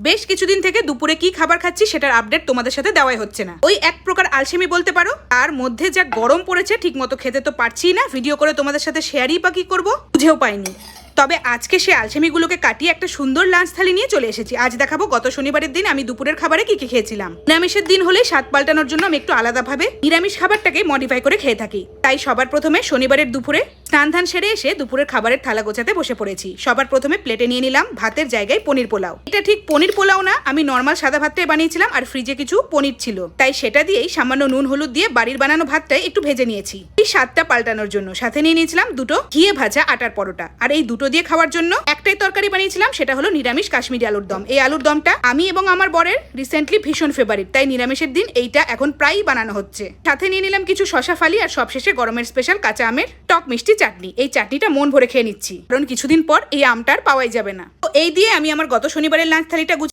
বেশ কিছুদিন থেকে দুপুরে কি খাবার খাচ্ছি সেটার আপডেট তোমাদের সাথে দেওয়াই হচ্ছে না। ওই এক প্রকার আলসেমি বলতে পারো। তার মধ্যে যা গরম পড়েছে ঠিক মতো খেতে তো পারছি না, ভিডিও করে তোমাদের সাথে শেয়ারই বা কি করবো বুঝেও পাইনি। তবে আজকে সে আলসেমিগুলোকে কাটিয়ে একটা সুন্দর লাঞ্চ থালি নিয়ে চলে এসেছি। আজ দেখাবো গত শনিবারের দিন আমি দুপুরের খাবারে কি কি খেয়েছিলাম। নিরামিষের দিন হলে স্বাদ পাল্টানোর জন্য আমি একটু আলাদাভাবে নিরামিষ খাবারটাকে মডিফাই করে খেয়ে থাকি। তাই সবার প্রথমে শনিবারের দুপুরে স্নান ধান সেরে এসে দুপুরের খাবারের থালা গোছাতে বসে পড়েছি। সবার প্রথমে প্লেটে নিয়ে নিলাম ভাতের জায়গায় পনির পোলাও। এটা ঠিক পনির পোলাও না, আমি নর্মাল সাদা ভাতটাই বানিয়েছিলাম আর ফ্রিজে কিছু পনির ছিল, তাই সেটা দিয়েই সামান্য নুন হলুদ দিয়ে বাড়ির বানানো ভাতটাই একটু ভেজে নিয়েছি এই স্বাদটা পাল্টানোর জন্য। সাথে নিয়ে নিয়েছিলাম দুটো ঘিয়ে ভাজা আটার পরোটা। আর এই দুটো দিয়ে খাওয়ার জন্য একটাই তরকারি বানিয়েছিলাম, সেটা হলো নিরামিষ কাশ্মীরি আলুর দম। এই আলুর দমটা আমি এবং আমার বরের রিসেন্টলি ভীষণ ফেভারিট, তাই নিরামিষের দিন এইটা এখন প্রায়ই বানানো হচ্ছে। সাথে নিয়ে নিলাম কিছু শশা ফালি আর সবশেষে গরমের স্পেশাল কাঁচা আমের টক মিষ্টি চাটনি। এই চাটনিটা মন ভরে খেয়ে নিচ্ছি, কারণ কিছুদিন পর এই আমটার পাওয়াই যাবে না। তো এই দিয়ে আমি আমার গত শনিবারের লাঞ্চ থালিটা